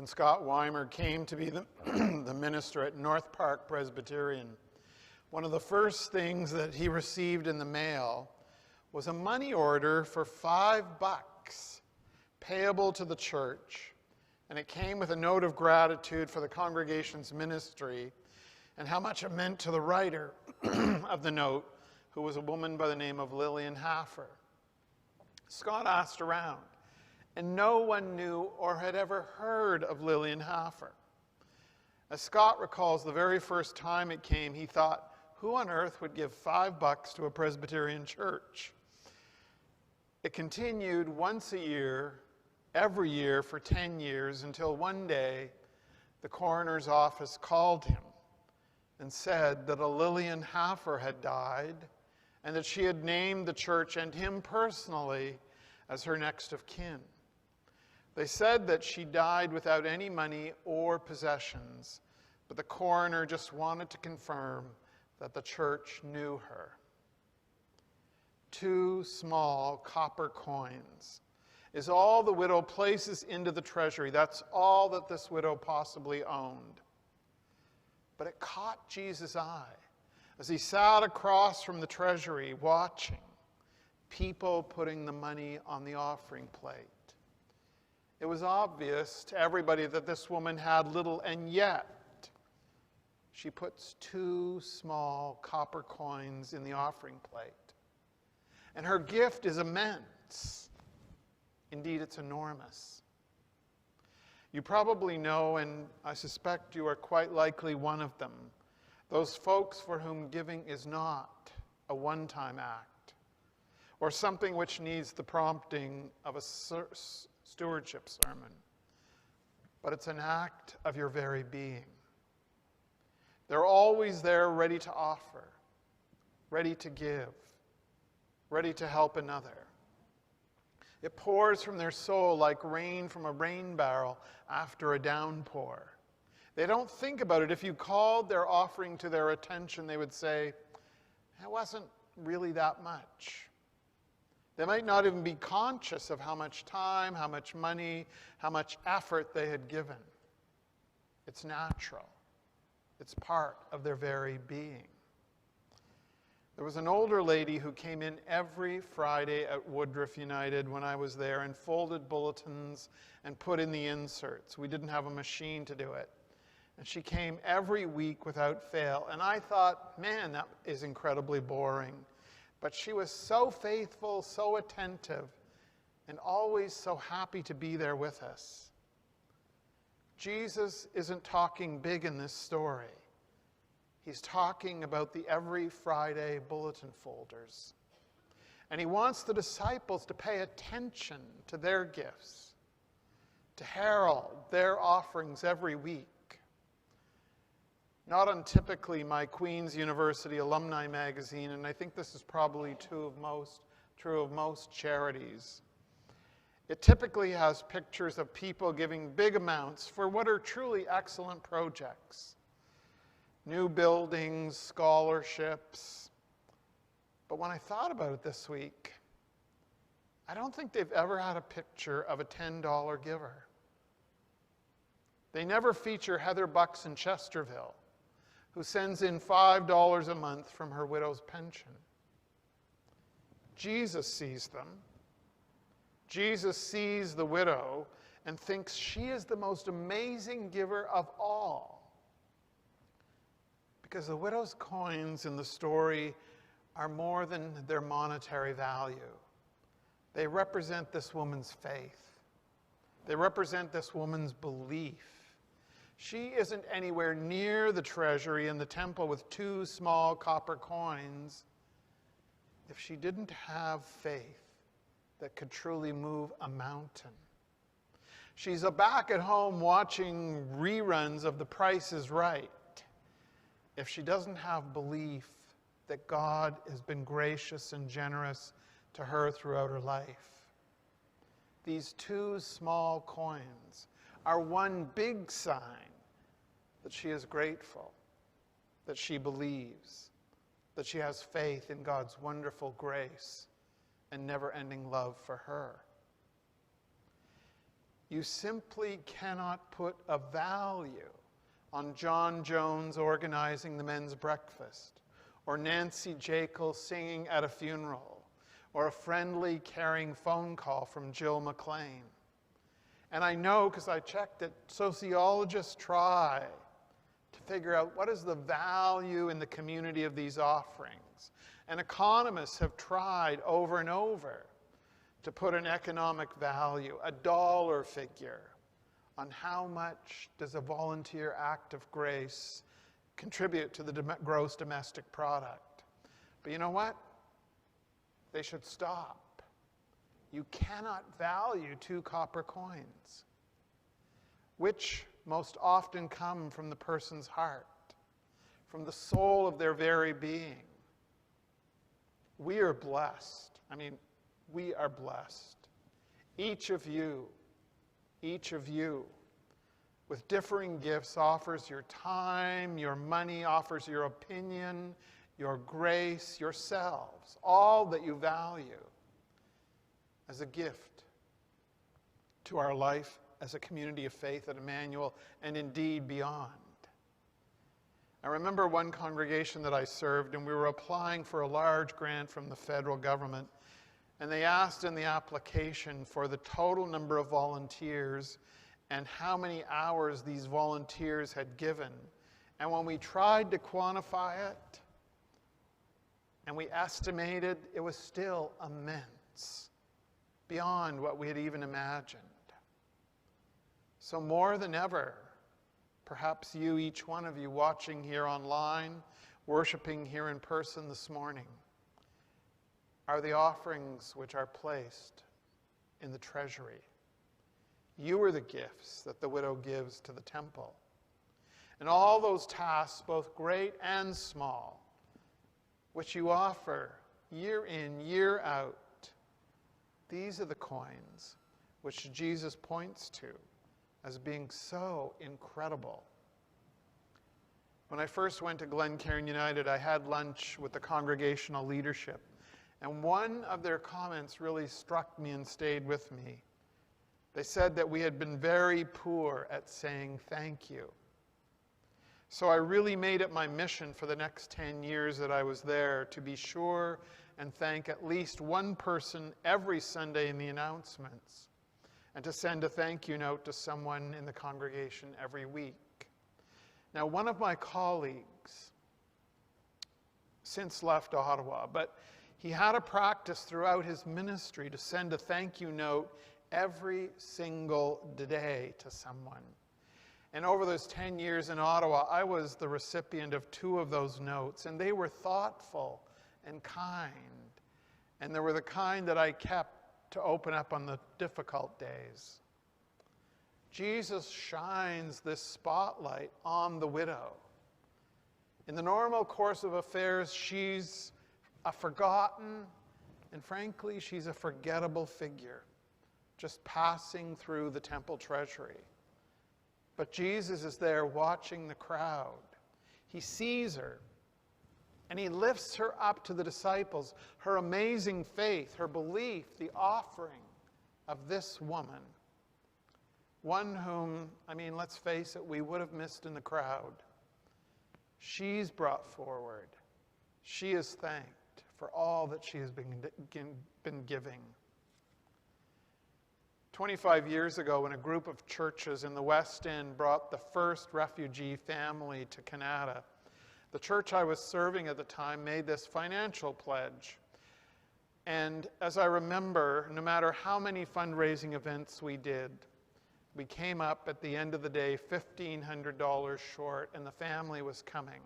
When Scott Weimer came to be the minister at North Park Presbyterian, one of the first things that he received in the mail was a money order for $5 payable to the church. And it came with a note of gratitude for the congregation's ministry and how much it meant to the writer of the note, who was a woman by the name of Lillian Haffer. Scott asked around, and no one knew or had ever heard of Lillian Haffer. As Scott recalls, the very first time it came, he thought, who on earth would give $5 to a Presbyterian church? It continued once a year, every year for 10 years, until one day the coroner's office called him and said that a Lillian Haffer had died and that she had named the church and him personally as her next of kin. They said that she died without any money or possessions, but the coroner just wanted to confirm that the church knew her. 2 small copper coins is all the widow places into the treasury. That's all that this widow possibly owned. But it caught Jesus' eye as he sat across from the treasury watching people putting the money on the offering plate. It was obvious to everybody that this woman had little, and yet she puts 2 small copper coins in the offering plate. And her gift is immense. Indeed, it's enormous. You probably know, and I suspect you are quite likely one of them, those folks for whom giving is not a one-time act or something which needs the prompting of a stewardship sermon, but it's an act of your very being. They're always there ready to offer, ready to give, ready to help another. It pours from their soul like rain from a rain barrel after a downpour. They don't think about it. If you called their offering to their attention, they would say, it wasn't really that much. They might not even be conscious of how much time, how much money, how much effort they had given. It's natural. It's part of their very being. There was an older lady who came in every Friday at Woodruff United when I was there and folded bulletins and put in the inserts. We didn't have a machine to do it. And she came every week without fail. And I thought, man, that is incredibly boring. But she was so faithful, so attentive, and always so happy to be there with us. Jesus isn't talking big in this story. He's talking about the every Friday bulletin folders. And he wants the disciples to pay attention to their gifts, to herald their offerings every week. Not untypically, my Queen's University alumni magazine, and I think this is probably true of most charities, it typically has pictures of people giving big amounts for what are truly excellent projects. New buildings, scholarships. But when I thought about it this week, I don't think they've ever had a picture of a $10 giver. They never feature Heather Bucks in Chesterville, who sends in $5 a month from her widow's pension. Jesus sees them. Jesus sees the widow and thinks she is the most amazing giver of all. Because the widow's coins in the story are more than their monetary value. They represent this woman's faith. They represent this woman's belief. She isn't anywhere near the treasury in the temple with 2 small copper coins if she didn't have faith that could truly move a mountain. She's back at home watching reruns of The Price is Right if she doesn't have belief that God has been gracious and generous to her throughout her life. These 2 small coins are one big sign that she is grateful, that she believes, that she has faith in God's wonderful grace and never-ending love for her. You simply cannot put a value on John Jones organizing the men's breakfast, or Nancy Jekyll singing at a funeral, or a friendly, caring phone call from Jill McLean. And I know, because I checked, that sociologists try to figure out what is the value in the community of these offerings. And economists have tried over and over to put an economic value, a dollar figure, on how much does a volunteer act of grace contribute to the gross domestic product. But you know what? They should stop. You cannot value 2 copper coins, which most often come from the person's heart, from the soul of their very being. We are blessed. I mean, we are blessed. Each of you, with differing gifts, offers your time, your money, offers your opinion, your grace, yourselves, all that you value as a gift to our life as a community of faith at Emmanuel, and indeed beyond. I remember one congregation that I served, and we were applying for a large grant from the federal government, and they asked in the application for the total number of volunteers and how many hours these volunteers had given. And when we tried to quantify it, and we estimated, it was still immense, beyond what we had even imagined. So more than ever, perhaps you, each one of you watching here online, worshiping here in person this morning, are the offerings which are placed in the treasury. You are the gifts that the widow gives to the temple. And all those tasks, both great and small, which you offer year in, year out, these are the coins which Jesus points to as being so incredible. When I first went to Glencairn United, I had lunch with the congregational leadership. And one of their comments really struck me and stayed with me. They said that we had been very poor at saying thank you. So I really made it my mission for the next 10 years that I was there to be sure and thank at least one person every Sunday in the announcements, and to send a thank you note to someone in the congregation every week. Now, one of my colleagues since left Ottawa, but he had a practice throughout his ministry to send a thank you note every single day to someone. And over those 10 years in Ottawa, I was the recipient of 2 of those notes, and they were thoughtful and kind. And they were the kind that I kept to open up on the difficult days. Jesus shines this spotlight on the widow. In the normal course of affairs, she's a forgotten, and frankly, she's a forgettable figure, just passing through the temple treasury. But Jesus is there watching the crowd. He sees her, and he lifts her up to the disciples. Her amazing faith, her belief, the offering of this woman. One whom, let's face it, we would have missed in the crowd. She's brought forward. She is thanked for all that she has been giving. 25 years ago, when a group of churches in the West End brought the first refugee family to Canada, the church I was serving at the time made this financial pledge. And as I remember, no matter how many fundraising events we did, we came up at the end of the day $1,500 short, and the family was coming.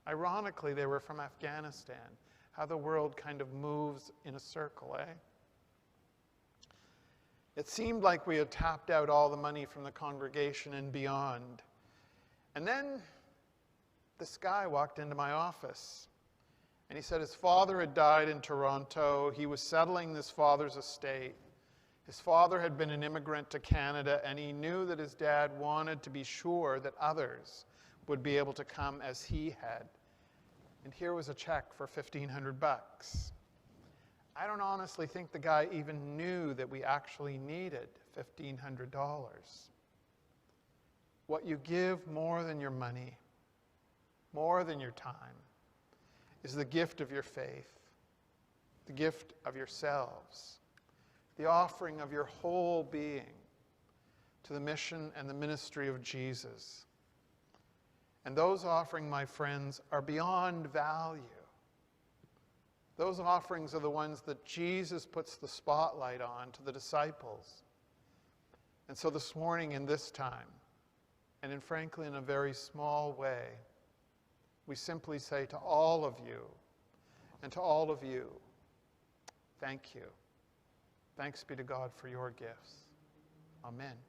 Ironically, they were from Afghanistan. How the world kind of moves in a circle, eh? It seemed like we had tapped out all the money from the congregation and beyond. And then this guy walked into my office, and he said his father had died in Toronto. He was settling his father's estate. His father had been an immigrant to Canada, and he knew that his dad wanted to be sure that others would be able to come as he had. And here was a check for $1,500. I don't honestly think the guy even knew that we actually needed $1,500. What you give more than your money, more than your time, is the gift of your faith, the gift of yourselves, the offering of your whole being to the mission and the ministry of Jesus. And those offerings, my friends, are beyond value. Those offerings are the ones that Jesus puts the spotlight on to the disciples. And so this morning, in this time, and frankly in a very small way, we simply say to all of you and to all of you, thank you. Thanks be to God for your gifts. Amen.